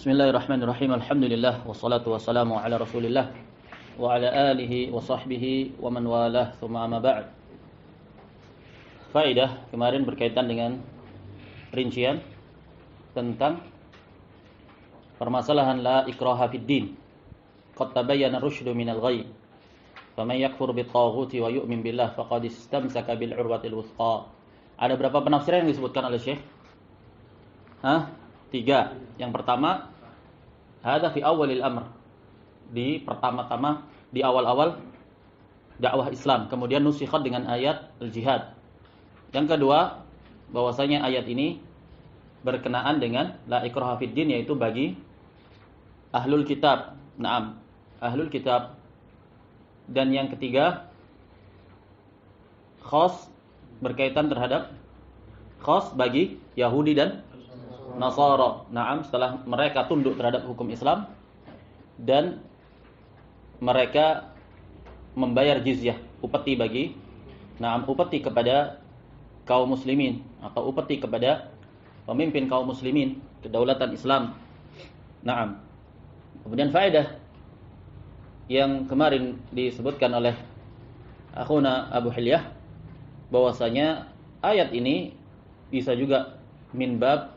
Bismillahirrahmanirrahim. Alhamdulillah wassalatu wassalamu ala Rasulillah wa ala alihi wa sahbihi wa man walah, tsumma amma ba'd. Faedah kemarin berkaitan dengan rincian tentang permasalahan la ikraha fid din. Qad tabayyana ar-rusydu minal ghayy. Faman yakfur bit-taghuti wa yu'min billah faqad istamsaka bil 'urwatil wuthqa. Ada berapa penafsiran yang disebutkan oleh Syekh? 3. Yang pertama, hadza fi awalil amr. Di pertama-tama, di awal-awal dakwah Islam. Kemudian nusikhat dengan ayat al-jihad. Yang kedua, bahwasanya ayat ini berkenaan dengan la ikraha fid din, yaitu bagi ahlul kitab. Naam, ahlul kitab. Dan yang ketiga, khas berkaitan terhadap khas bagi Yahudi dan Nasara. Naam, setelah mereka tunduk terhadap hukum Islam dan mereka membayar jizyah, upeti bagi upeti kepada kaum muslimin atau upeti kepada pemimpin kaum muslimin, kedaulatan Islam. Naam. Kemudian faedah yang kemarin disebutkan oleh akhuna Abu Hilyah, bahwasanya ayat ini bisa juga min bab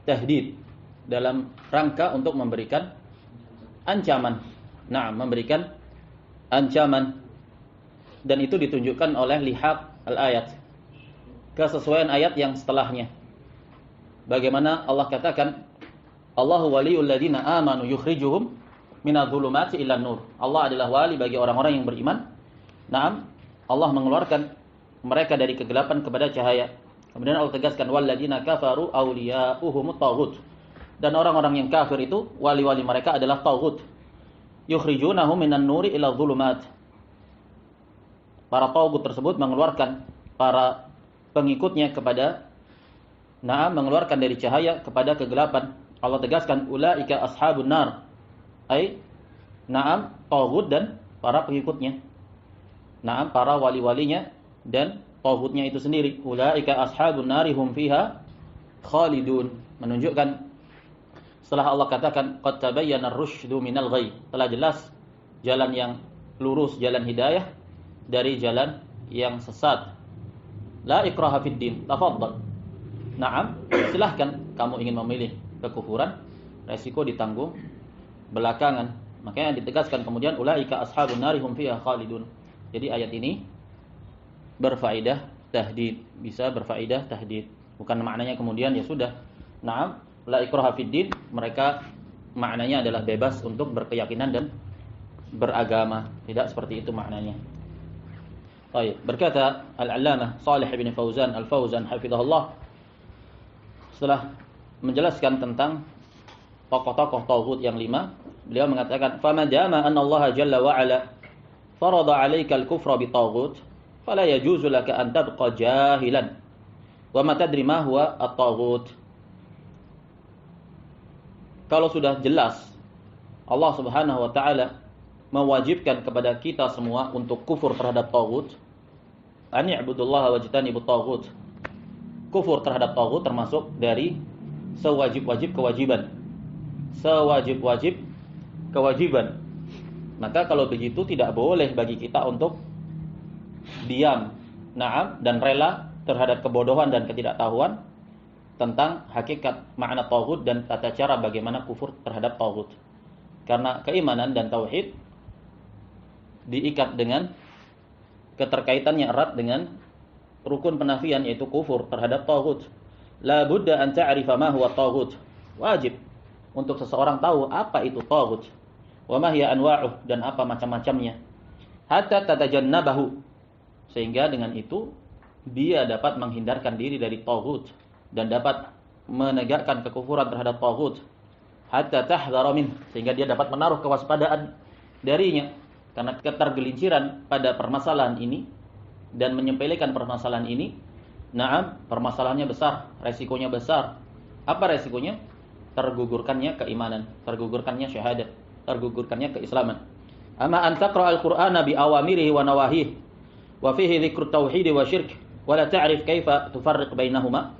tahdid, dalam rangka untuk memberikan ancaman. Nah, memberikan ancaman. Dan itu ditunjukkan oleh lihaq al-ayat, kesesuaian ayat yang setelahnya. Bagaimana Allah katakan, Allahu waliyul ladzina amanu yukhrijuhum minadh-dhulumati ilan nur. Allah adalah wali bagi orang-orang yang beriman. Naam, Allah mengeluarkan mereka dari kegelapan kepada cahaya. Kemudian Allah tegaskan, walladzina kafaru awliya'uhumut taghut. Dan orang-orang yang kafir itu wali-wali mereka adalah taghut. Yukhrijunahum minan nuri ila dhulumat. Para taghut tersebut mengeluarkan para pengikutnya kepada mengeluarkan dari cahaya kepada kegelapan. Allah tegaskan, ulaika ashabun nar. Taghut dan para pengikutnya. Para wali-walinya dan taghutnya itu sendiri. Ulaika ashabun nari hum fiha khalidun. Menunjukkan setelah Allah katakan qad tabayyana ar-rusydu minal ghayy, telah jelas jalan yang lurus, jalan hidayah dari jalan yang sesat. La ikraha fid din, tafadhal. Naam, silahkan kamu ingin memilih kekufuran, resiko ditanggung belakangan. Makanya ditegaskan kemudian ulaika ashabun nari hum fiha khalidun. Jadi ayat ini berfaedah tahdid, bisa berfaedah tahdid. Bukan maknanya kemudian ya sudah, na'am, la ikraha fid din, mereka maknanya adalah bebas untuk berkeyakinan dan beragama. Tidak seperti itu maknanya. Baik, berkata Al-Allamah Shalih bin Fauzan Al-Fauzan hafizahullah, setelah menjelaskan tentang tokoh-tokoh tauhid yang 5, beliau mengatakan, "Famadama anna Allah jalla wa ala farada 'alaika al-kufra bi taghut, fala yajuzu laka an tabqa jahilan wa ma tadri ma huwa at-taghut." Kalau sudah jelas Allah Subhanahu wa taala mewajibkan kepada kita semua untuk kufur terhadap taghut, an i'budullaha wajtanibut taghut. Kufur terhadap taghut termasuk dari sewajib-wajib kewajiban. Sewajib-wajib kewajiban. Maka kalau begitu tidak boleh bagi kita untuk diam, dan rela terhadap kebodohan dan ketidaktahuan tentang hakikat makna taghut dan tata cara bagaimana kufur terhadap taghut. Karena keimanan dan tauhid diikat dengan keterkaitannya erat dengan rukun penafian, yaitu kufur terhadap taghut. La budda an ta'rifa ma huwa taghut. Wajib untuk seseorang tahu apa itu taghut. Wa ma hiya anwa'uh, dan apa macam-macamnya. Hatta tatajannabahu, sehingga dengan itu dia dapat menghindarkan diri dari taghut dan dapat menegakkan kekufuran terhadap taghut. Hatta tahdhara min, sehingga dia dapat menaruh kewaspadaan darinya. Karena ketergelinciran pada permasalahan ini dan menyepelekan permasalahan ini, permasalahannya besar, resikonya besar. Apa resikonya? Tergugurkannya keimanan, tergugurkannya syahadat, tergugurkannya keislaman. Amma an taqra al-Qur'ana bi awamirihi wa nawahihi wa fihi dzikru tauhid wa syirk wa la ta'rif kaifa tufarriq bainahuma,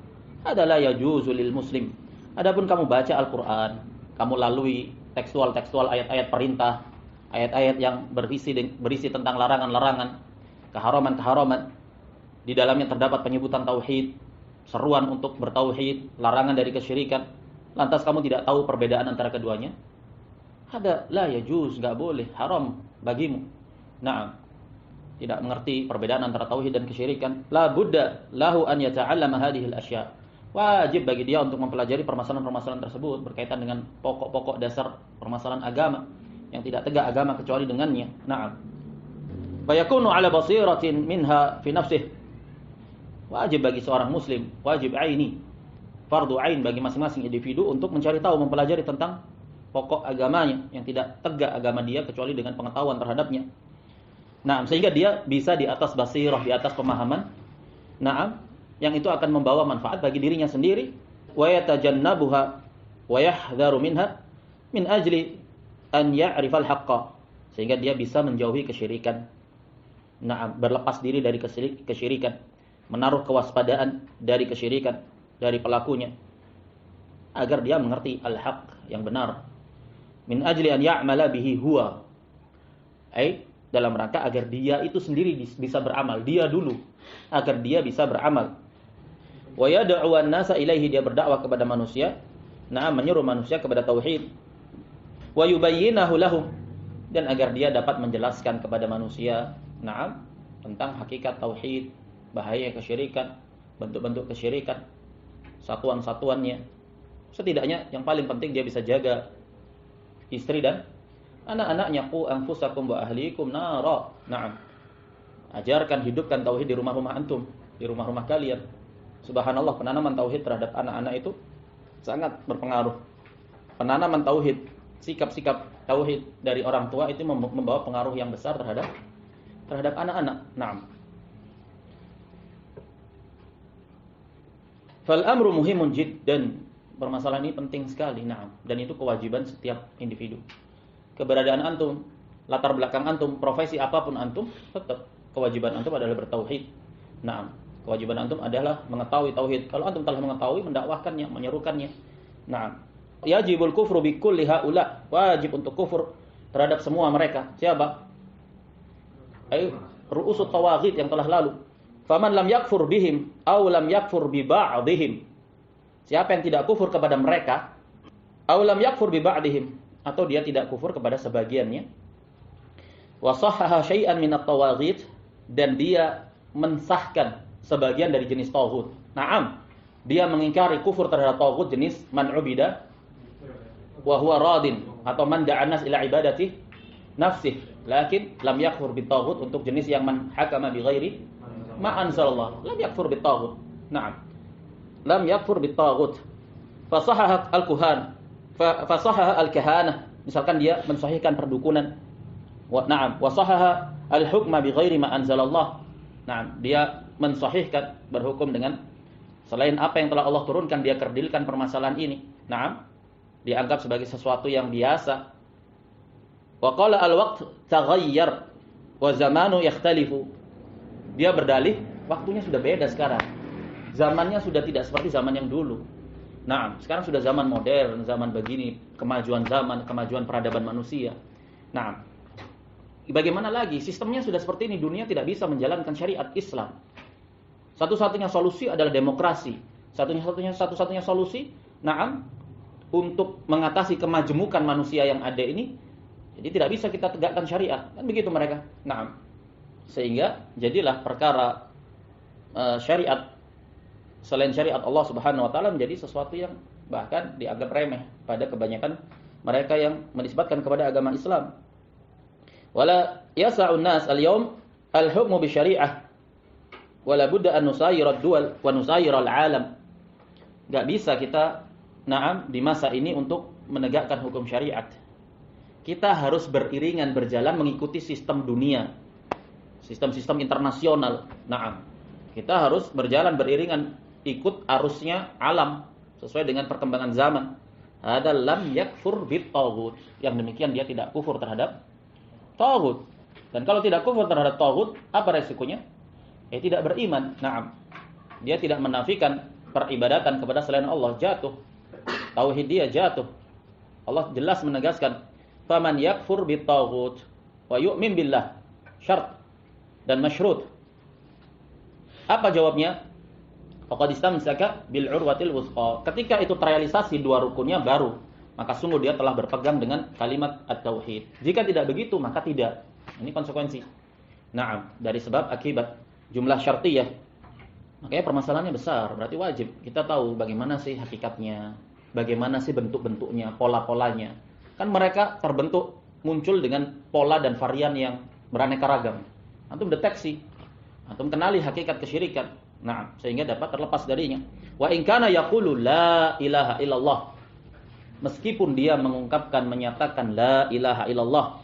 hada la yajuzu lil muslim. Adapun kamu baca Al-Qur'an, kamu lalui tekstual ayat-ayat perintah, ayat-ayat yang berisi tentang larangan-larangan, keharaman-keharaman. Di dalamnya terdapat penyebutan tauhid, seruan untuk bertauhid, larangan dari kesyirikan. Lantas kamu tidak tahu perbedaan antara keduanya? Hada la yajuz, enggak boleh, haram bagimu. Naam. Tidak mengerti perbedaan antara tauhid dan kesyirikan. La budda lahu an yata'allama hadhil asya. Wajib bagi dia untuk mempelajari permasalahan-permasalahan tersebut berkaitan dengan pokok-pokok dasar permasalahan agama yang tidak tegak agama kecuali dengannya. Naam. Fa yakunu ala basiratin minha fi nafsihi. Wajib bagi seorang muslim, wajib aini, fardu ain bagi masing-masing individu untuk mencari tahu, mempelajari tentang pokok agamanya yang tidak tegak agama dia kecuali dengan pengetahuan terhadapnya. Nah, sehingga dia bisa di atas basirah, di atas pemahaman. Naam, yang itu akan membawa manfaat bagi dirinya sendiri. Wa yatajannabuha wa yahdharu minha min ajli an ya'rifal haqqa. Sehingga dia bisa menjauhi kesyirikan. Naam, berlepas diri dari kesyirikan. Menaruh kewaspadaan dari kesyirikan, dari pelakunya, agar dia mengerti al-haq yang benar. Min ajli an ya'mala bihi huwa, dalam rangka agar dia itu sendiri bisa beramal, dia dulu, agar dia bisa beramal. Wa yad'u an-nasa ilaihi, dia berdakwah kepada manusia, menyuruh manusia kepada tauhid. Wa yubayyinahu lahum, dan agar dia dapat menjelaskan kepada manusia, tentang hakikat tauhid, bahaya kesyirikan, bentuk-bentuk kesyirikan, satuan-satuannya. Setidaknya yang paling penting dia bisa jaga istri dan anak-anaknya. Qu anfusakum wa ahlikum nara. Naam. Ajarkan, hidupkan tauhid di rumah-rumah antum, di rumah-rumah kalian. Subhanallah, penanaman tauhid terhadap anak-anak itu sangat berpengaruh. Penanaman tauhid, sikap-sikap tauhid dari orang tua itu membawa pengaruh yang besar terhadap anak-anak. Naam. Fal amru muhimun jiddan. Permasalahan ini penting sekali, dan itu kewajiban setiap individu. Keberadaan antum, latar belakang antum, profesi apapun antum, tetap kewajiban antum adalah bertauhid. Kewajiban antum adalah mengetahui tauhid. Kalau antum telah mengetahui, mendakwahkannya, menyerukannya. Yajibul kufru bi kulli haula. Wajib untuk kufur terhadap semua mereka. Siapa? Ru'usut tawaghit yang telah lalu. Faman lam yakfur bihim aw lam yakfur bi ba'dihim. Siapa yang tidak kufur kepada mereka, aw lam yakfur bi ba'dihim, atau dia tidak kufur kepada sebagiannya. Wa sahhaha syai'an min at-tawaghit, dan dia mensahkan sebagian dari jenis taghut. Naam, dia mengingkari kufur terhadap taghut jenis man ubida wa huwa radin, atau man da'an nas ila ibadati nafsih, lakin lam yakfur bi taghut untuk jenis yang man hakama bi ghairi ma anzalallah, lam yakfur bit taghut. Naam, lam yakfur bit taghut. Fa sahaha al-kuhan, fa sahaha al-kahanah, misalkan dia mensahihkan perdukunan. Wa sahaha al-hukma bi ghairi ma anzalallah. Dia mensahihkan berhukum dengan selain apa yang telah Allah turunkan, dia kerdilkan permasalahan ini. Dianggap sebagai sesuatu yang biasa. Wa qala al-waqt taghayyar wa zamanu yakhtalifu. Dia berdalih, waktunya sudah beda sekarang. Zamannya sudah tidak seperti zaman yang dulu. Sekarang sudah zaman modern, zaman begini, kemajuan zaman, kemajuan peradaban manusia. Bagaimana lagi? Sistemnya sudah seperti ini, dunia tidak bisa menjalankan syariat Islam. Satu-satunya solusi adalah demokrasi. Satu-satunya solusi, untuk mengatasi kemajemukan manusia yang ada ini, jadi tidak bisa kita tegakkan syariat. Kan begitu mereka. Sehingga jadilah perkara syariat selain syariat Allah Subhanahu wa taala menjadi sesuatu yang bahkan dianggap remeh pada kebanyakan mereka yang menisbatkan kepada agama Islam. Wala yasa'un nas al-yawm al-hukmu bi syari'ah wala budda an nusayira ad-duwal wa nusayira al-alam. Enggak bisa kita di masa ini untuk menegakkan hukum syariat. Kita harus beriringan berjalan mengikuti sistem dunia, sistem-sistem internasional. Kita harus berjalan beriringan ikut arusnya alam sesuai dengan perkembangan zaman. Hada lam yakfur bit taghut. Yang demikian dia tidak kufur terhadap taghut. Dan kalau tidak kufur terhadap taghut, apa resikonya? Tidak beriman. Dia tidak menafikan peribadatan kepada selain Allah, jatuh. Tauhid dia jatuh. Allah jelas menegaskan, "Faman yakfur bit-taghut wa yu'min billah." Syarat dan masyrut. Apa jawabnya? Faqad istamsaka bil urwatil wuthqa. Ketika itu terrealisasi dua rukunnya baru, maka sungguh dia telah berpegang dengan kalimat at-tauhid. Jika tidak begitu, maka tidak. Ini konsekuensi. Naam, dari sebab akibat jumlah syartiyah. Makanya permasalahannya besar, berarti wajib kita tahu bagaimana sih hakikatnya, bagaimana sih bentuk-bentuknya, pola-polanya. Kan mereka terbentuk muncul dengan pola dan varian yang beraneka ragam. Antum deteksi, antum kenali hakikat kesyirikan. Nah, sehingga dapat terlepas darinya. Wa in kana yaqulu la ilaha illallah. Meskipun dia mengungkapkan, menyatakan la ilaha illallah.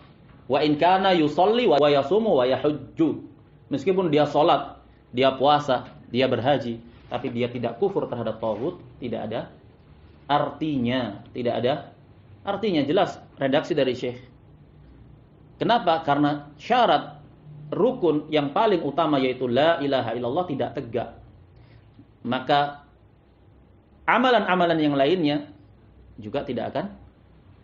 Wa in kana yusalli wa yasumu wa yahujju. Meskipun dia salat, dia puasa, dia berhaji, tapi dia tidak kufur terhadap taghut, tidak ada artinya, tidak ada artinya. Jelas redaksi dari Syekh. Kenapa? Karena syarat rukun yang paling utama yaitu la ilaha illallah tidak tegak. Maka amalan-amalan yang lainnya juga tidak akan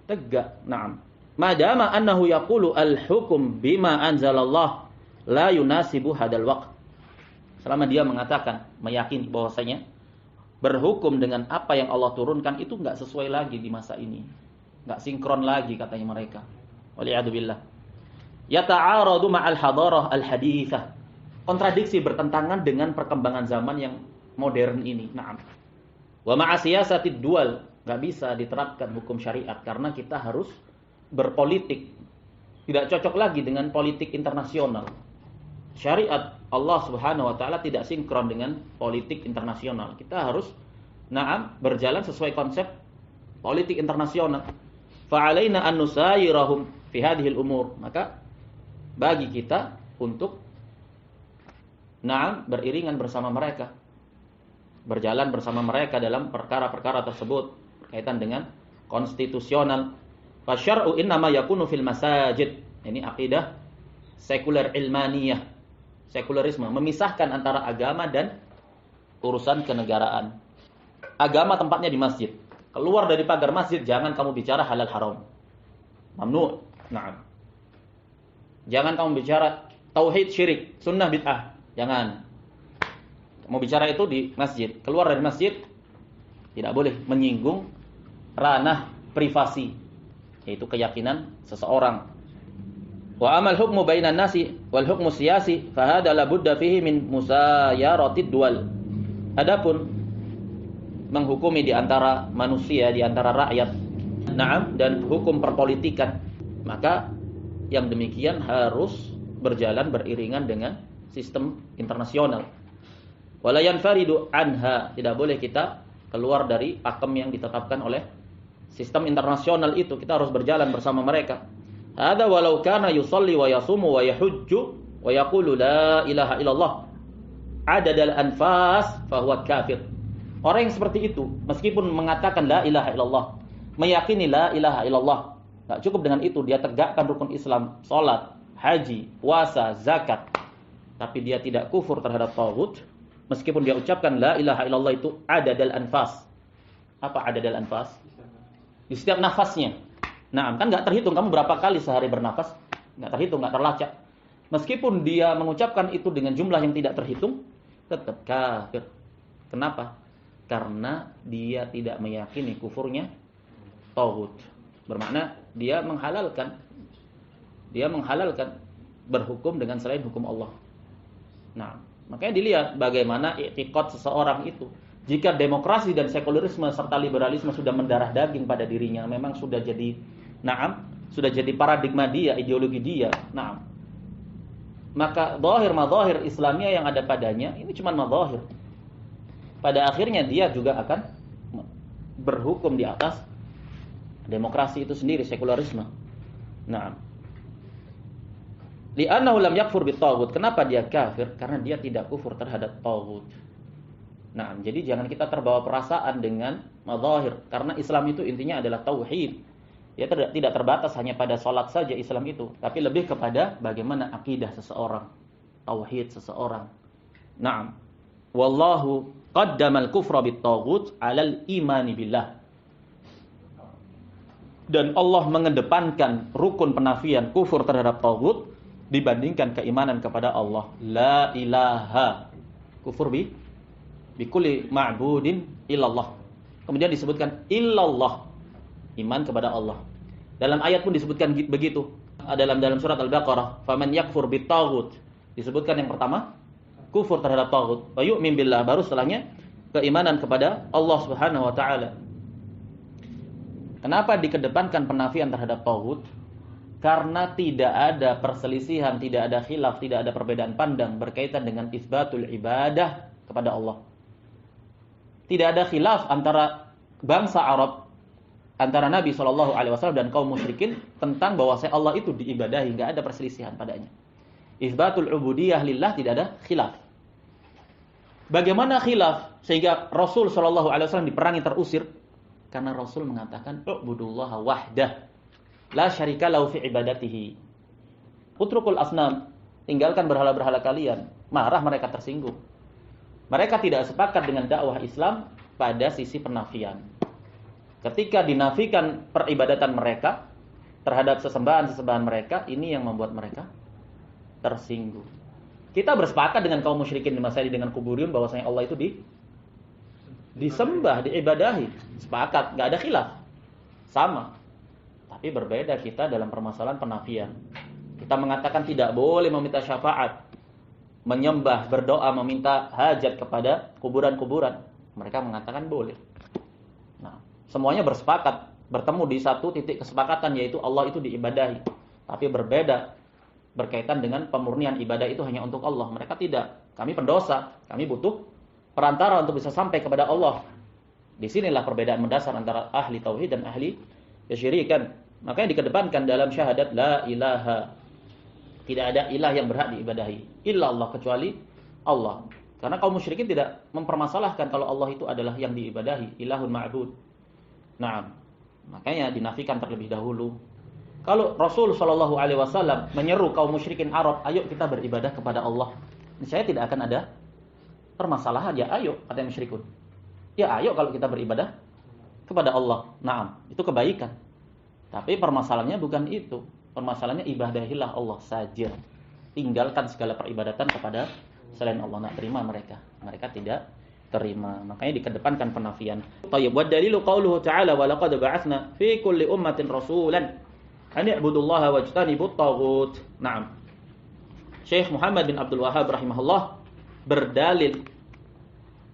tegak. Naam. Madama annahu yaqulu al-hukm bima anzalallah la yunasibu hadal waqt. Selama dia mengatakan, meyakini bahwasanya berhukum dengan apa yang Allah turunkan itu enggak sesuai lagi di masa ini. Enggak sinkron lagi katanya mereka. Waliyadzubillah. Yata'aradu ma'al hadarah al-hadithah. Kontradiksi bertentangan dengan perkembangan zaman yang modern ini. Naam. Wa ma'a siyasatid dual. Enggak bisa diterapkan hukum syariat karena kita harus berpolitik. Tidak cocok lagi dengan politik internasional. Syariat Allah Subhanahu wa taala tidak sinkron dengan politik internasional. Kita harus berjalan sesuai konsep politik internasional. Fa'alaina an nusayirahum fi hadhil umur. Maka bagi kita untuk beriringan bersama mereka. Berjalan bersama mereka dalam perkara-perkara tersebut berkaitan dengan konstitusional. Fasyar'u innama yakunu fil masajid. Ini akidah sekuler ilmaniyah. Sekularisme memisahkan antara agama dan urusan kenegaraan. Agama tempatnya di masjid. Keluar dari pagar masjid jangan kamu bicara halal haram. Mamnu. Naam. Jangan kamu bicara tauhid syirik, sunnah bid'ah. Jangan. Mau bicara itu di masjid. Keluar dari masjid tidak boleh menyinggung ranah privasi, yaitu keyakinan seseorang. Wa amal hukmu bainan nasi wal hukmu siyasi fa hadza la budda fihi min musayaratid dual. Adapun menghukumi di antara manusia, di antara rakyat, dan hukum perpolitikan, maka yang demikian harus berjalan beriringan dengan sistem internasional. Wala yanfaridu anha, tidak boleh kita keluar dari pakem yang ditetapkan oleh sistem internasional itu. Kita harus berjalan bersama mereka. Hada walau kana yusalli wa yasumu wa yahujju wa yaqulu la ilaha illallah adadal anfas fahuwa kafir. Orang yang seperti itu meskipun mengatakan la ilaha illallah, meyakini la ilaha illallah, enggak cukup dengan itu dia tegakkan rukun Islam, salat, haji, puasa, zakat, tapi dia tidak kufur terhadap taghut, meskipun dia ucapkan la ilaha illallah itu adadal anfas. Apa adadal anfas? Di setiap nafasnya. Nah, kan nggak terhitung kamu berapa kali sehari bernafas, nggak terhitung, nggak terlacak. Meskipun dia mengucapkan itu dengan jumlah yang tidak terhitung, tetap kafir. Kenapa? Karena dia tidak meyakini kufurnya taghut. Bermakna dia menghalalkan berhukum dengan selain hukum Allah. Nah, makanya dilihat bagaimana i'tiqad seseorang itu. Jika demokrasi dan sekularisme serta liberalisme sudah mendarah daging pada dirinya, memang sudah jadi paradigma dia, ideologi dia. Maka zahir-mazahir Islamiyah yang ada padanya ini cuma mazahir. Pada akhirnya dia juga akan berhukum di atas demokrasi itu sendiri, sekularisme. Li'annahu lam yakfur bit-taghut. Kenapa dia kafir? Karena dia tidak kufur terhadap taghut. Jadi jangan kita terbawa perasaan dengan mazahir, karena Islam itu intinya adalah tauhid. Ya tidak terbatas hanya pada salat saja Islam itu, tapi lebih kepada bagaimana akidah seseorang, tauhid seseorang. Wallahu qaddamal kufra bit-taghut 'alal imani billah. Dan Allah mengedepankan rukun penafian kufur terhadap taghut dibandingkan keimanan kepada Allah. La ilaha. Kufur bi kulli ma'budin illallah. Kemudian disebutkan illallah. Iman kepada Allah. Dalam ayat pun disebutkan begitu. Dalam surat Al-Baqarah, faman yakfur bitaghut. Disebutkan yang pertama kufur terhadap taghut. Wa yu'min billah, baru setelahnya keimanan kepada Allah Subhanahu wa taala. Kenapa dikedepankan penafian terhadap taghut? Karena tidak ada perselisihan, tidak ada khilaf, tidak ada perbedaan pandang berkaitan dengan isbatul ibadah kepada Allah. Tidak ada khilaf antara bangsa Arab, antara Nabi SAW dan kaum musyrikin tentang bahwasanya Allah itu diibadahi, enggak ada perselisihan padanya. Isbatul ubudiyah lillah tidak ada khilaf. Bagaimana khilaf sehingga Rasul SAW diperangi terusir? Karena Rasul mengatakan u'budullaha wahdah la syarika lahu fi ibadatihi. Utrukul asnam, tinggalkan berhala-berhala kalian. Marah mereka, tersinggung. Mereka tidak sepakat dengan dakwah Islam pada sisi penafian. Ketika dinafikan peribadatan mereka terhadap sesembahan-sesembahan mereka, ini yang membuat mereka tersinggung. Kita bersepakat dengan kaum musyrikin di masa ini dengan kuburiyun bahwasanya Allah itu disembah, diibadahi. Sepakat, enggak ada khilaf. Sama. Tapi berbeda kita dalam permasalahan penafian. Kita mengatakan tidak boleh meminta syafaat, menyembah, berdoa, meminta hajat kepada kuburan-kuburan. Mereka mengatakan boleh. Nah, semuanya bersepakat, bertemu di satu titik kesepakatan, yaitu Allah itu diibadahi. Tapi berbeda berkaitan dengan pemurnian ibadah itu hanya untuk Allah. Mereka tidak. Kami pendosa, kami butuh perantara untuk bisa sampai kepada Allah. Disinilah perbedaan mendasar antara ahli tauhid dan ahli kesyirikan. Makanya dikedepankan dalam syahadat la ilaha. Tidak ada ilah yang berhak diibadahi illa Allah, kecuali Allah. Karena kaum musyrikin tidak mempermasalahkan kalau Allah itu adalah yang diibadahi, ilahun ma'bud. Nah, makanya dinafikan terlebih dahulu. Kalau Rasul SAW menyeru kaum musyrikin Arab, ayo kita beribadah kepada Allah, saya tidak akan ada permasalahan. Ya ayo, kata musyrikun. Ya ayo kalau kita beribadah kepada Allah. Naam, itu kebaikan. Tapi permasalahannya bukan itu. Permasalahannya ibadahilah Allah saja. Tinggalkan segala peribadatan kepada selain Allah. Nak terima mereka. Mereka tidak terima. Makanya dikedepankan penafian. Tayyib, wa dalilu qauluhu ta'ala wa laqad ba'atsna fi kulli ummatin rasulan an i'budullaha wajtanibut taghut. Naam. Syekh Muhammad bin Abdul Wahhab rahimahullah berdalil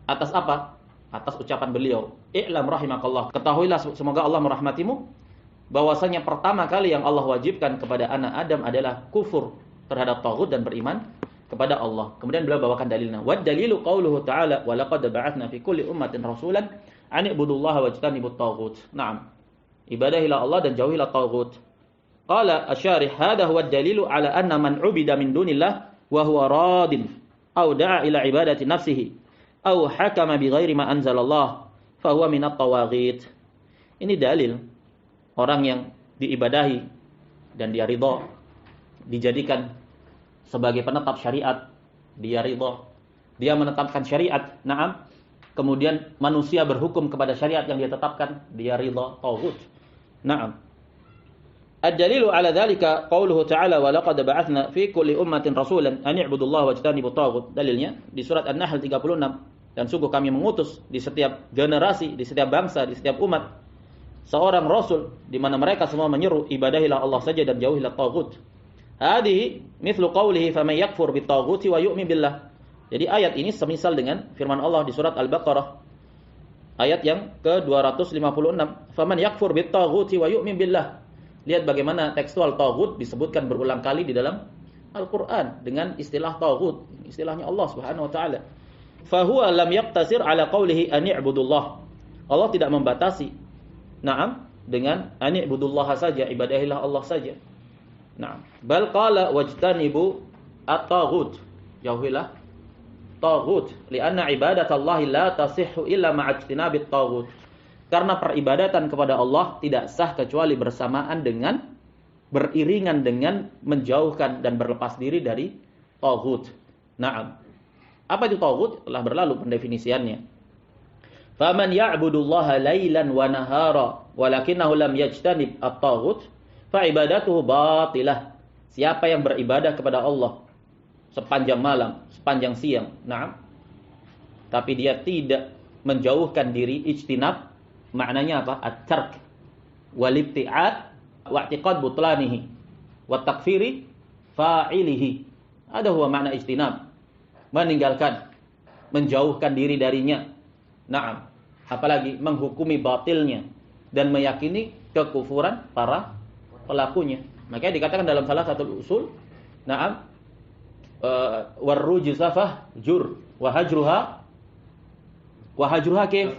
atas apa? Atas ucapan beliau, "I'lam rahimakallah." Ketahuilah semoga Allah merahmatimu, bahwasanya pertama kali yang Allah wajibkan kepada anak Adam adalah kufur terhadap taghut dan beriman kepada Allah. Kemudian beliau bawakan dalilnya. Wa dalilu qauluhu ta'ala wa laqad ba'atsna fi kulli ummatin rasulan an i'budullaha wajtanibut taghut. Naam. Ibadahilah Allah dan jauhilah taghut. Qala asy-syarih hadha huwa ad-dalilu ala anna man 'ubida min dunillah wa huwa radin aw da'a ila ibadati nafsihi aw hakama bi ghairi ma anzalallah fa huwa minat tawaghit. Ini dalil orang yang diibadahi dan dia ridha, dijadikan sebagai penetap syariat, dia ridha, dia menetapkan syariat, na'am. Kemudian manusia berhukum kepada syariat yang dia tetapkan, dia ridha, taghut. Na'am. Ad-dalilu ala dzalika qauluhu ta'ala wa laqad ba'atsna fi kulli ummatin rasulan an i'budullaha wajtanibut taghut. Dalilnya di surat An-Nahl 36. Dan sungguh kami mengutus di setiap generasi, di setiap bangsa, di setiap umat seorang rasul di mana mereka semua menyeru ibadahilah Allah saja dan jauhilah taghut. Hadhihi mithlu qawlihi faman yakfur bitaghuti wa yu'min billah. Jadi ayat ini semisal dengan firman Allah di surat Al-Baqarah ayat yang ke-256, faman yakfur bitaghuti wa yu'min billah. Lihat bagaimana tekstual taghut disebutkan berulang kali di dalam Al-Qur'an dengan istilah taghut, istilahnya Allah Subhanahu wa taala. Fa huwa lam yaqtasir ala qawlihi an i'budullah. Allah tidak membatasi na'am dengan an i'budullaha saja, ibadahilah Allah saja. Na'am. Bal qala wajtanibu at-taghut. Jauhilah taghut, lianna ibadatallahi la tasihhu illa ma'ajtinabit taghut. Karena peribadatan kepada Allah tidak sah kecuali bersamaan dengan, beriringan dengan menjauhkan dan berlepas diri dari taghut. Na'am. Apa itu taghut? Telah berlalu pendefinisiannya. Faman ya'budullaha lailan wa nahara walakinahu lam yajtanib at-taghut fa ibadatuhu batilah. Siapa yang beribadah kepada Allah sepanjang malam, sepanjang siang, na'am, tapi dia tidak menjauhkan diri, ijtinab, maknanya apa? At-tark wal ibti'ad wa i'tiqad butlanihi wa takfiri fa'ilihi. Ada huwa makna ijtinab. Meninggalkan, menjauhkan diri darinya. Na'am. Apalagi menghukumi batilnya dan meyakini kekufuran para pelakunya. Makanya dikatakan dalam salah satu usul, na'am, warrujza fahjur wa hajruha kif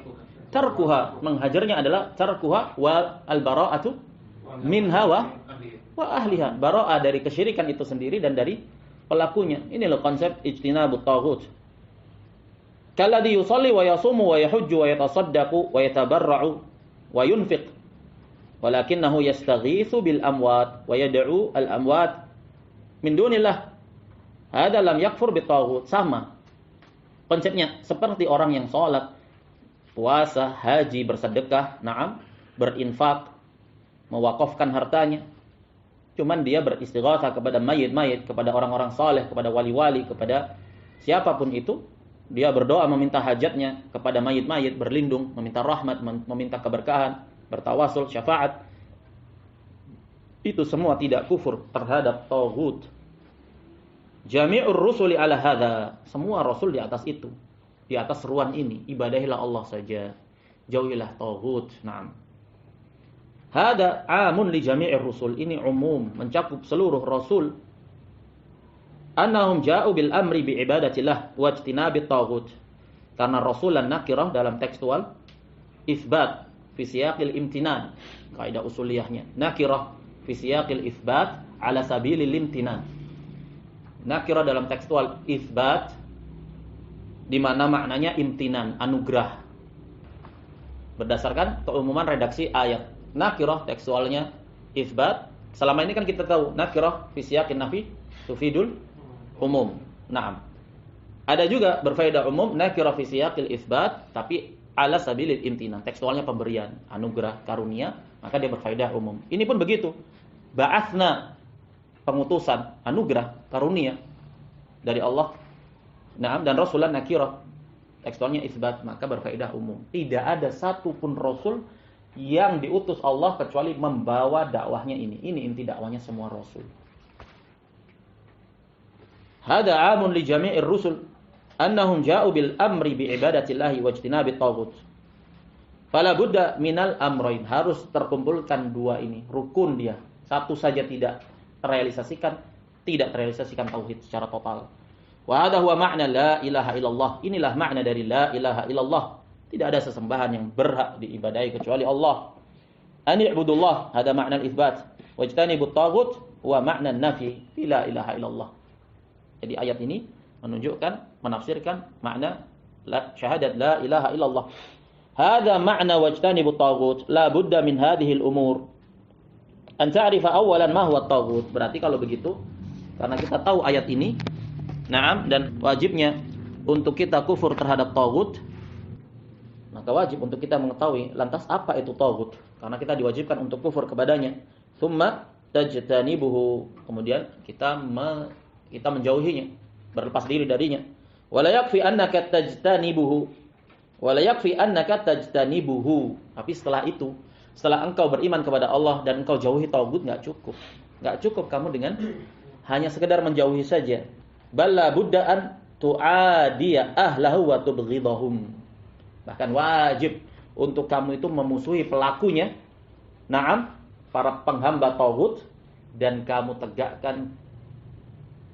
tarkuha, menghajarnya adalah tarkuha wa al-bara'atu minha wa ahliha, bara'ah dari kesyirikan itu sendiri dan dari pelakunya. Inilah konsep ijtinabut taghut. Kalladhi yusalli wa yasumu wa yahujju wa yatasaddaqu wa yatabarra'u wa yunfiq walakinnahu yastaghithu bil amwat wa yad'u al amwat min dunillah. Hada lam yakfur bit taghut. Sama konsepnya seperti orang yang salat, puasa, haji, bersedekah, na'am, berinfak, mewakafkan hartanya. Cuman dia beristighatsah kepada mayit-mayit, kepada orang-orang saleh, kepada wali-wali, kepada siapapun itu. Dia berdoa meminta hajatnya kepada mayit-mayit, berlindung, meminta rahmat, meminta keberkahan, bertawasul, syafaat. Itu semua tidak kufur terhadap taghut. Jami'ur rusuli ala hadha. Semua rasul di atas itu. Di atas seruan ini. Ibadahilah Allah saja. Jauhilah taghut. Naam. Hada amun li jami'ir rusul. Ini umum. Mencakup seluruh rasul. Annahum ja'u bil amri bi ibadatillah wa ijtinabit taghut. Karena rasulan nakirah dalam tekstual isbat fi siyaqil imtinan. Kaidah usuliyahnya. Nakirah fi siyaqil isbat ala sabilil imtinan. Nakirah dalam tekstual isbat di mana maknanya imtinan, anugerah. Berdasarkan keumuman redaksi ayat. Nakirah tekstualnya isbat. Selama ini kan kita tahu nakirah fi siyaqin nafi tufidul umum. Naam. Ada juga berfaedah umum nakirah fi siyaqil isbat tapi ala sabilil imtinan. Tekstualnya pemberian, anugerah, karunia, maka dia berfaedah umum. Ini pun begitu. Ba'atsna, pengutusan, anugerah, karunia dari Allah. Naam, dan rasulan nakirah. Tekstualnya isbat, maka berfaedah umum. Tidak ada satupun rasul yang diutus Allah kecuali membawa dakwahnya ini. Ini inti dakwahnya semua rasul. Hada amun li jami'ir rusul annahum ja'u bil amri bi ibadatillahi wa ijtinabit taghut. Fala budda minal amrayn, harus terkumpulkan dua ini, rukun dia. Satu saja tidak terrealisasikan tauhid secara total. Wa hadha huwa ma'na la ilaha illallah. Inilah makna dari la ilaha illallah. Tidak ada sesembahan yang berhak diibadahi kecuali Allah. An i'budullah, hada makna al-itsbat. Wa ijtanibut taghut huwa makna an-nafi, la ilaha illallah. Jadi ayat ini menunjukkan, menafsirkan makna syahadat la ilaha illallah. Hada makna wajtanibut taghut, la budda min hadhihi al-umur. An ta'rifa awalan ma huwa at-taghut. Berarti kalau begitu, karena kita tahu ayat ini, na'am, dan wajibnya untuk kita kufur terhadap taghut, maka wajib untuk kita mengetahui lantas apa itu taghut, karena kita diwajibkan untuk kufur kepadanya. Tsumma tajtanibuhu, kemudian kita menjauhinya, berlepas diri darinya. Wala yakfi annaka tajtanibuhu. Tapi setelah itu, setelah engkau beriman kepada Allah dan engkau jauhi taghut, enggak cukup. Enggak cukup kamu dengan hanya sekedar menjauhi saja. Balla budda an tu'adiya ahlahu wa tubghidhahum. Bahkan wajib untuk kamu itu memusuhi pelakunya. Naam, para penghamba taghut, dan kamu tegakkan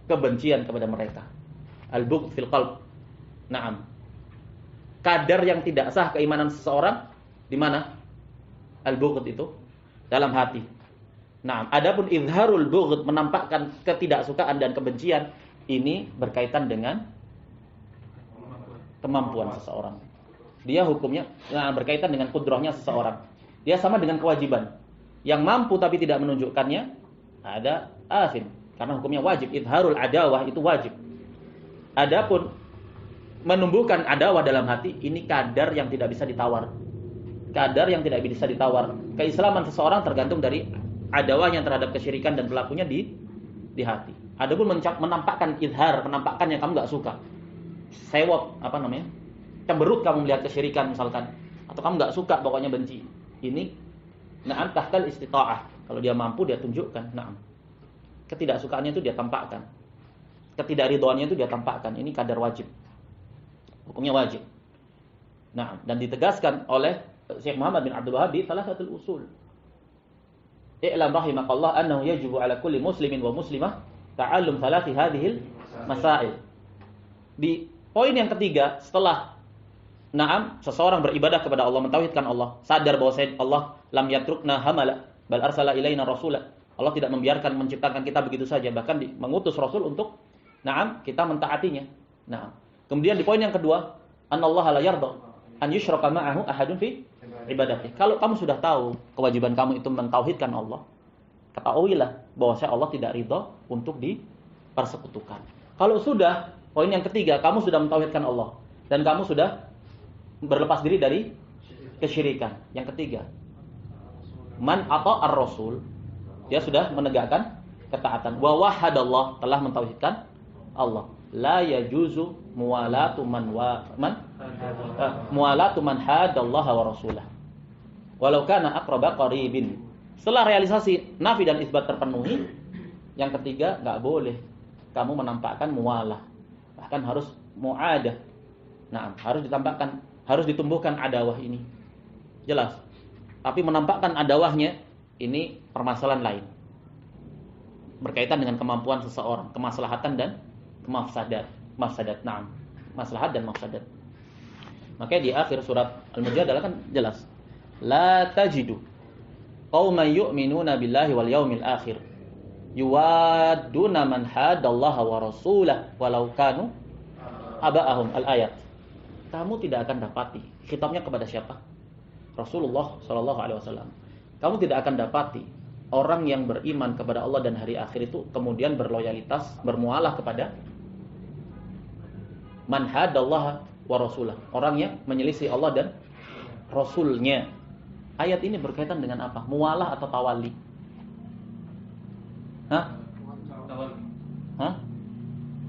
kebencian kepada mereka. Al-bughd fil qalb. Naam. Kadar yang tidak sah keimanan seseorang di mana? Al-bughd itu dalam hati. Naam. Adapun izharul bughd, menampakkan ketidaksukaan dan kebencian, ini berkaitan dengan kemampuan seseorang. Dia hukumnya berkaitan dengan kudrahnya seseorang. Dia sama dengan kewajiban. Yang mampu tapi tidak menunjukkannya, ada asim. Karena hukumnya wajib. Idharul adawah itu wajib. Adapun menumbuhkan adawah dalam hati, ini kadar yang tidak bisa ditawar. Kadar yang tidak bisa ditawar. Keislaman seseorang tergantung dari adawahnya terhadap kesyirikan dan pelakunya di hati. Adapun menampakkan izhar, menampakkan yang kamu nggak suka, sewot, cemberut kamu melihat kesyirikan misalkan, atau kamu nggak suka, pokoknya benci. Ini na'am tahtal istita'ah. Kalau dia mampu dia tunjukkan, na'am. Ketidaksukaannya itu dia tampakkan. Ketidakridhoannya itu dia tampakkan. Ini kadar wajib. Hukumnya wajib. Nah, dan ditegaskan oleh Syekh Muhammad bin Abdul Wahhab di salah satu usul. I'lam rahimakallah annahu yajibu ala kulli muslimin wa muslimah ta'allum thalathi hadhil masail. Di poin yang ketiga, setelah seseorang beribadah kepada Allah, mentauhidkan Allah, sadar bahwa Allah lam yatrukna hamala bal arsala ilaina rasula. Allah tidak membiarkan menciptakan kita begitu saja, bahkan mengutus rasul untuk kita mentaatinya. Kemudian di poin yang kedua, anallaha la yarda an yushraka ma'ahu ahadun fi ibadati. Kalau kamu sudah tahu kewajiban kamu itu mentauhidkan Allah, ketahuilah bahwa Allah tidak ridha untuk dipersekutukan. Kalau sudah, poin yang ketiga, kamu sudah mentauhidkan Allah dan kamu sudah berlepas diri dari kesyirikan. Yang ketiga, man ata ar-rasul, dia sudah menegakkan ketaatan. Wa wahadallah, telah mentauhidkan Allah. La yajuzu muwalatu man hadallaha wa rasulah. Walau kana aqraba qaribin. Setelah realisasi nafi dan isbat terpenuhi, yang ketiga, enggak boleh kamu menampakkan muwalah. Bahkan harus muadah. Harus ditampakkan, harus ditumbuhkan adawah ini. Jelas. Tapi menampakkan adawahnya ini permasalahan lain. Berkaitan dengan kemampuan seseorang, kemaslahatan dan mafsadat. Maslahat dan mafsadat. Makanya di akhir surat Al-Mujadalah kan jelas. La tajidu qauman yu'minuna billahi wal yaumil akhir yuwadduna man hadallaha wa rasulahu walau kanu aba'ahum. Al-ayat. Kamu tidak akan dapati. Khitabnya kepada siapa? Rasulullah sallallahu alaihi wasallam. Kamu tidak akan dapati orang yang beriman kepada Allah dan hari akhir itu kemudian berloyalitas, bermualah kepada man hadallaha wa rasulah, orang yang menyelisih Allah dan Rasulnya. Ayat ini berkaitan dengan apa? Mualah atau tawali?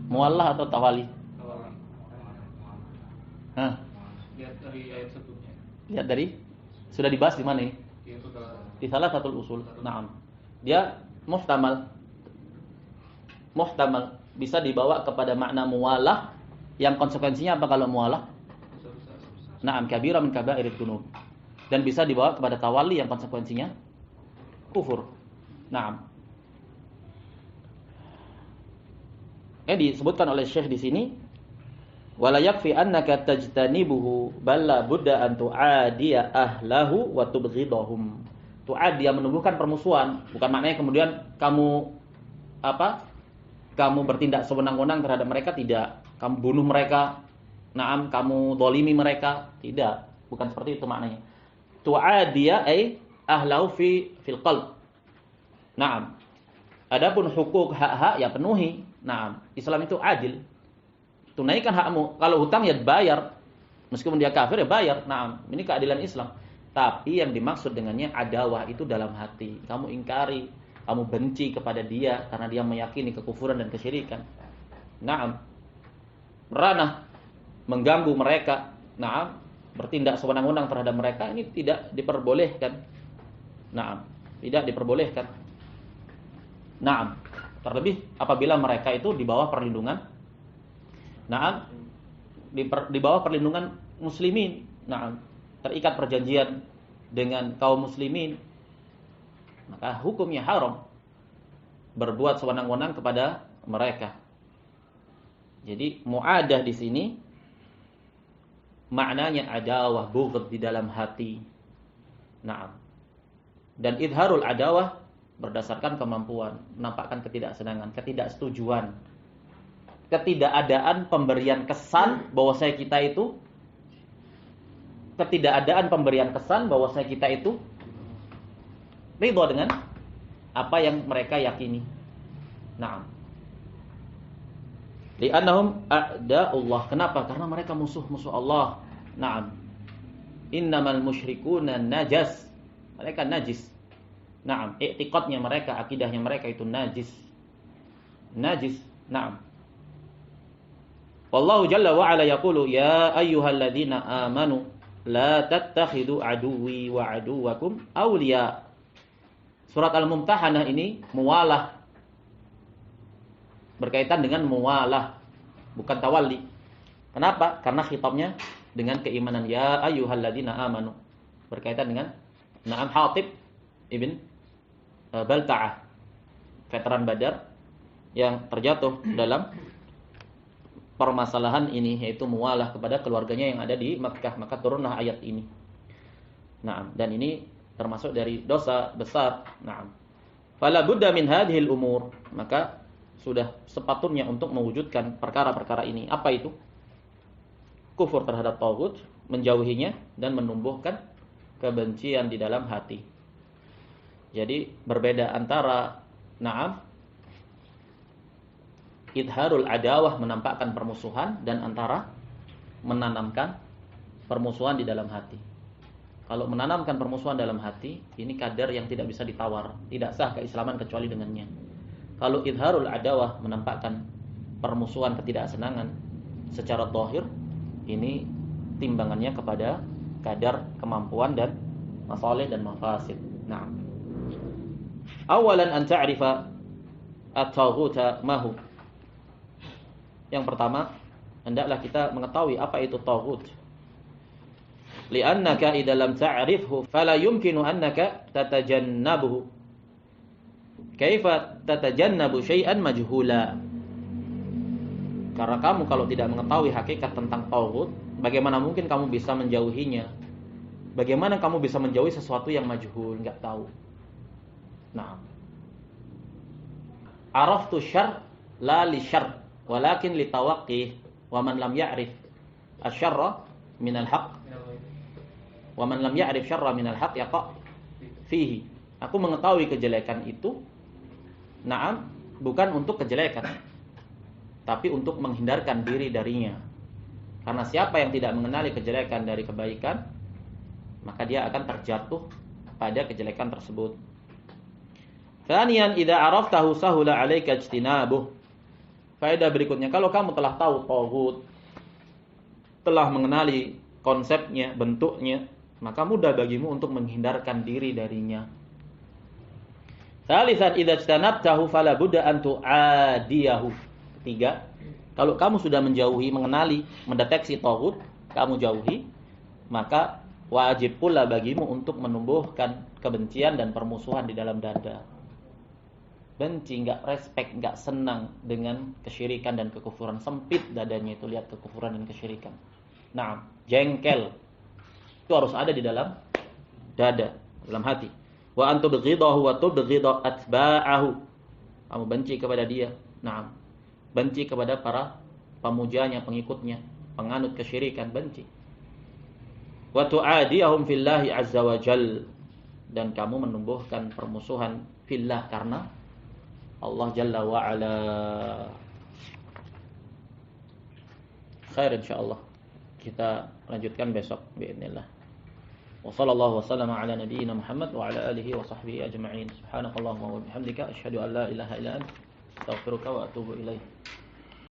Mualah atau tawali? Lihat dari ayat sebelumnya. Lihat dari, sudah dibahas di mana ini? Di salah satu usul. Dia muhtamal, bisa dibawa kepada makna mualah. Yang konsekuensinya apa kalau mualah? Kabira min kabairid dzunub. Dan bisa dibawa kepada tawali yang konsekuensinya kufur. Disebutkan oleh Syekh di sini, wala yakfi annaka tajtanibuhu balla budda an tu'adiya ahlahu wa tubghidahum. Tu'adiya menumbuhkan permusuhan, bukan maknanya kemudian kamu bertindak sewenang-wenang terhadap mereka, tidak. Kamu bunuh mereka, kamu dolimi mereka, tidak. Bukan seperti itu maknanya. Tu'adiya ay ahlahu fil qalb. Adapun hukuk hak-hak ya penuhi. Islam itu adil. Tunaikan hakmu. Kalau hutang ya bayar. Meskipun dia kafir ya bayar. Ini keadilan Islam. Tapi yang dimaksud dengannya adawah itu dalam hati. Kamu ingkari, kamu benci kepada dia karena dia meyakini kekufuran dan kesyirikan. Meranah, mengganggu mereka, bertindak sewenang-wenang terhadap mereka, ini tidak diperbolehkan. Tidak diperbolehkan. Terlebih apabila mereka itu di bawah perlindungan, di bawah perlindungan muslimin, terikat perjanjian dengan kaum muslimin, maka hukumnya haram berbuat sewenang-wenang kepada mereka. Jadi mu'adah di sini maknanya adawah, bughd di dalam hati. Dan idharul adawah berdasarkan kemampuan, menampakkan ketidaksenangan, ketidaksetujuan, ketidakadaan pemberian kesan bahwasanya kita itu, ketidakadaan pemberian kesan bahwasanya kita itu ridha dengan apa yang mereka yakini. Li'annahum a'da'ullah. Kenapa? Karena mereka musuh-musuh Allah. Naam. Innamal musyrikuna najas. Mereka najis. Naam, i'tiqadnya mereka, akidahnya mereka itu najis. Najis. Naam. Wallahu jalla wa ala yaqulu ya ayyuhalladzina amanu la tattakhidu aduwwi wa aduwwakum awliya. Surat Al-Mumtahanah ini muwalah. Berkaitan dengan muwalah, bukan tawalli. Kenapa? Karena khitabnya dengan keimanan ya ayyuhalladzina amanu. Berkaitan dengan Na'am Hatib ibn Balta'ah, veteran Badar yang terjatuh dalam permasalahan ini, yaitu muwalah kepada keluarganya yang ada di Makkah. Maka turunlah ayat ini. Na'am, dan ini termasuk dari dosa besar. Na'am. Fala budda min hadhil umur. Maka sudah sepatutnya untuk mewujudkan perkara-perkara ini. Apa itu? Kufur terhadap taghut, menjauhinya dan menumbuhkan kebencian di dalam hati. Jadi berbeda antara idharul adawah, menampakkan permusuhan, dan antara menanamkan permusuhan di dalam hati. Kalau menanamkan permusuhan dalam hati, ini kadar yang tidak bisa ditawar, tidak sah keislaman kecuali dengannya. Kalau idharul adawah, menampakkan permusuhan, ketidaksenangan secara zahir, ini timbangannya kepada kadar kemampuan dan masalih dan mafasid. Nah, awalan an ta'rifa at-taghuta mahu. Yang pertama, hendaklah kita mengetahui apa itu taghut. Li'annaka idza lam ta'rifhu fala yumkinu annaka tatajannabuhu. Kaifa tatajannabu syai'an majhula. Karena kamu kalau tidak mengetahui hakikat tentang taghut, bagaimana mungkin kamu bisa menjauhinya? Bagaimana kamu bisa menjauhi sesuatu yang majhul, enggak tahu? Nah, araftu syarr la li syarr, walakin li tawaqqih, wa man lam ya'rif asy-syarra min al-haqq, wa man lam ya'rif syarra min al-haqq yaqa fihi. Aku mengetahui kejelekan itu, na'am, bukan untuk kejelekan, tapi untuk menghindarkan diri darinya. Karena siapa yang tidak mengenali kejelekan dari kebaikan, maka dia akan terjatuh pada kejelekan tersebut. Tsaniyan idza araftahu sahula 'alaika ijtinabuh. Faedah berikutnya, kalau kamu telah tahu taghut, telah mengenali konsepnya, bentuknya, maka mudah bagimu untuk menghindarkan diri darinya. Tsalitsan idza ijtanabtahu fala budda an tu'adiyahu. Ketiga, kalau kamu sudah menjauhi, mengenali, mendeteksi taghut, kamu jauhi, maka wajib pula bagimu untuk menumbuhkan kebencian dan permusuhan di dalam dada. Benci, enggak respect, enggak senang dengan kesyirikan dan kekufuran. Sempit dadanya itu, lihat kekufuran dan kesyirikan. Nah, jengkel. Itu harus ada di dalam dada, dalam hati. Wa antu bighidahu wa tubghidha atba'ahu. Kamu benci kepada dia. Nah, benci kepada para pemujanya, pengikutnya, penganut kesyirikan, benci. Wa tu'adiyahum fillahi azza wa jal. Dan kamu menumbuhkan permusuhan fillah karena Allah jalla wa ala. Khair insyaallah. Kita lanjutkan besok باذنillah. Wa sallallahu wasallama ala nabiyyina Muhammad wa ala alihi wa sahbihi ajma'in. Subhanakallahumma wa bihamdika asyhadu an la ilaha illa anta astaghfiruka wa atubu ilaik.